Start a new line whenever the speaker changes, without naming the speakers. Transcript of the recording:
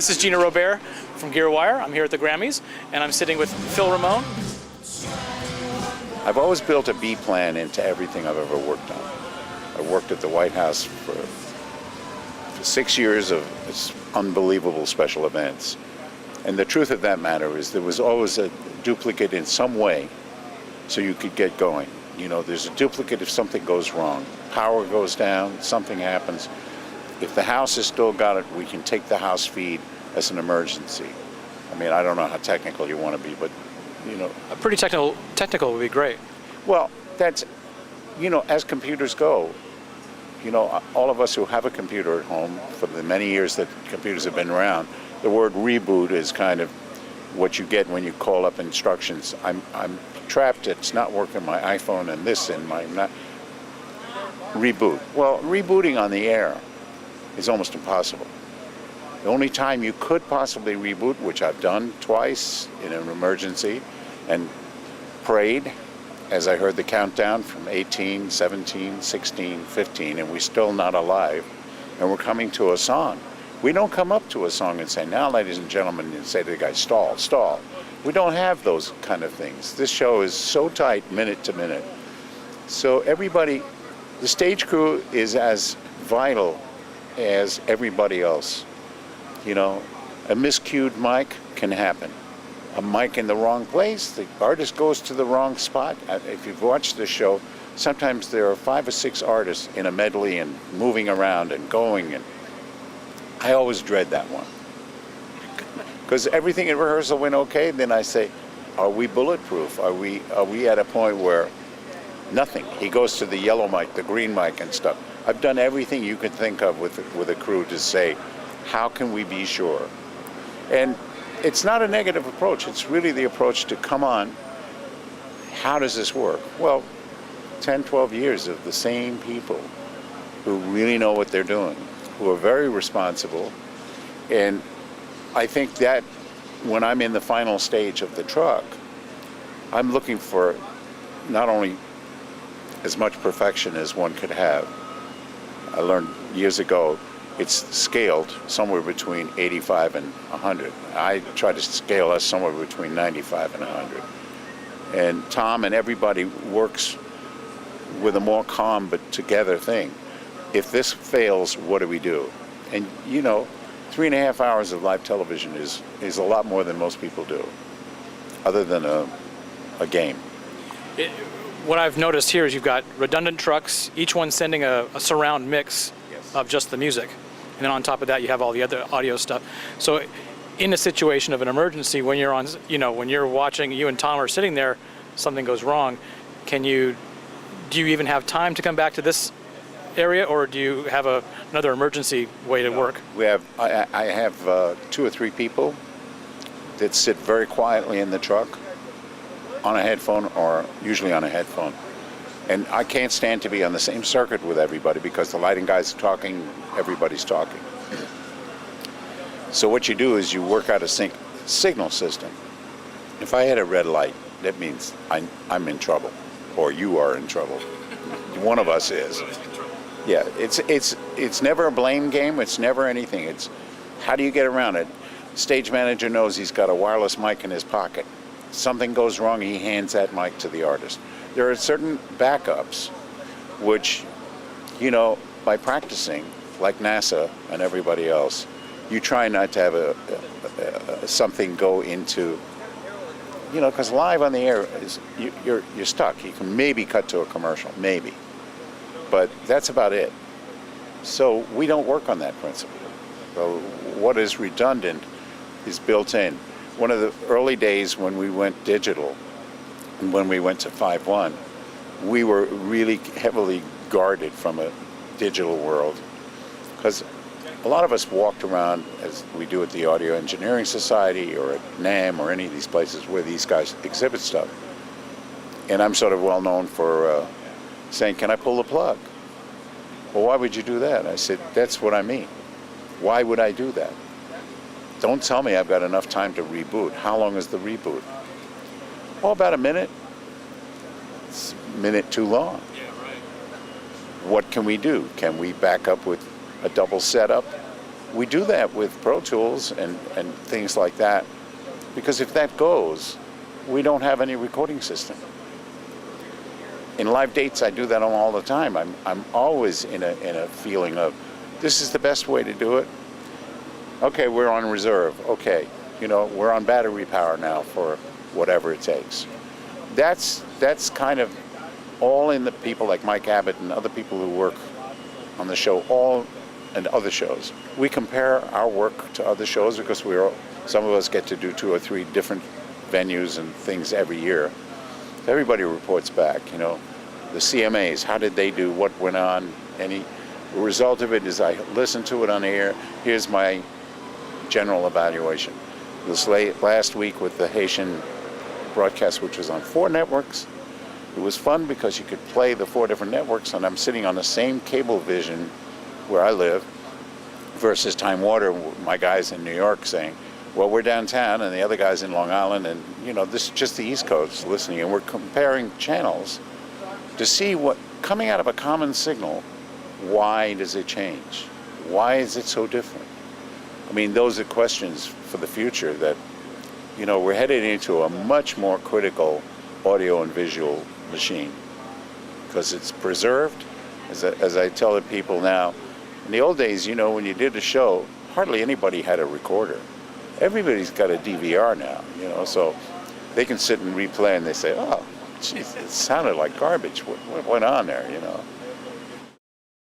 This is Gino Robair from GearWire. I'm here at the Grammys, and I'm sitting with Phil Ramone.
I've always built a B plan into everything I've ever worked on. I worked at the White House for 6 years of unbelievable special events. And the truth of that matter is there was always a duplicate in some way so you could get going. You know, there's a duplicate if something goes wrong. Power goes down, something happens. If the house has still got it, we can take the house feed as an emergency. I mean, I don't know how technical you want to be, but, you know.
A pretty technical would be great.
Well, that's, you know, as computers go, you know, all of us who have a computer at home for the many years that computers have been around, the word reboot is kind of what you get when you call up instructions. I'm trapped, it's not working, my iPhone and this and my not. Reboot. Well, rebooting on the air is almost impossible. The only time you could possibly reboot, which I've done twice in an emergency, and prayed as I heard the countdown from 18, 17, 16, 15, and we're still not alive, and we're coming to a song. We don't come up to a song and say, now, ladies and gentlemen, and say to the guy, stall, stall. We don't have those kind of things. This show is so tight, minute to minute. So everybody, the stage crew is as vital as everybody else. You know, a miscued mic can happen. A mic in the wrong place, the artist goes to the wrong spot. If you've watched the show, sometimes there are 5 or 6 artists in a medley and moving around and going, and I always dread that one. Because everything in rehearsal went okay, then I say, are we bulletproof? Are we at a point where nothing? He goes to the yellow mic, the green mic and stuff. I've done everything you could think of with a crew to say, how can we be sure? And it's not a negative approach. It's really the approach to, come on, how does this work? Well, 10, 12 years of the same people who really know what they're doing, who are very responsible. And I think that when I'm in the final stage of the truck, I'm looking for not only as much perfection as one could have. I learned years ago, it's scaled somewhere between 85 and 100. I try to scale us somewhere between 95 and 100. And Tom and everybody works with a more calm but together thing. If this fails, what do we do? And you know, 3.5 hours of live television is a lot more than most people do, other than a game.
What I've noticed here is you've got redundant trucks, each one sending a surround mix of just the music. And then on top of that, you have all the other audio stuff. So in a situation of an emergency, when you're on, you know, when you're watching, you and Tom are sitting there, something goes wrong, do you even have time to come back to this area, or do you have another emergency way to work?
I have 2 or 3 people that sit very quietly in the truck on a headphone, or usually on a headphone. And I can't stand to be on the same circuit with everybody because the lighting guy's talking, everybody's talking. So what you do is you work out a signal system. If I hit a red light, that means I'm in trouble, or you are in trouble. One of us is. Yeah, it's never a blame game. It's never anything. It's how do you get around it? Stage manager knows he's got a wireless mic in his pocket. Something goes wrong, he hands that mic to the artist. There are certain backups which, you know, by practicing, like NASA and everybody else, you try not to have something go into, you know, because live on the air is you're stuck. You can maybe cut to a commercial, maybe, but that's about it. So we don't work on that principle. So what is redundant is built in. One of the early days when we went digital, and when we went to 5.1, we were really heavily guarded from a digital world, because a lot of us walked around, as we do at the Audio Engineering Society or at NAMM or any of these places where these guys exhibit stuff. And I'm sort of well known for saying, can I pull the plug? Well, why would you do that? I said, that's what I mean. Why would I do that? Don't tell me I've got enough time to reboot. How long is the reboot? Oh, about a minute. It's a minute too long.
Yeah, right.
What can we do? Can we back up with a double setup? we do that with Pro Tools and things like that, because if that goes, we don't have any recording system. In live dates, I do that all the time. I'm always in a feeling of, this is the best way to do it. Okay, we're on reserve. Okay, we're on battery power now for whatever it takes. That's kind of all in the people like Mike Abbott and other people who work on the show, and other shows. We compare our work to other shows because some of us get to do 2 or 3 different venues and things every year. Everybody reports back, the CMAs, how did they do, what went on, the result of it is I listen to it on air, here's my general evaluation. This last week with the Haitian broadcast, which was on 4 networks, it was fun because you could play the 4 different networks, and I'm sitting on the same cable vision where I live versus Time Warner, my guys in New York saying, well, we're downtown, and the other guy's in Long Island, and this is just the East Coast listening, and we're comparing channels to see what, coming out of a common signal, why does it change? Why is it so different? I mean, those are questions for the future that, we're headed into a much more critical audio and visual machine because it's preserved. As I tell the people now, in the old days, when you did a show, hardly anybody had a recorder. Everybody's got a DVR now, so they can sit and replay and they say, oh, geez, it sounded like garbage. What went on there,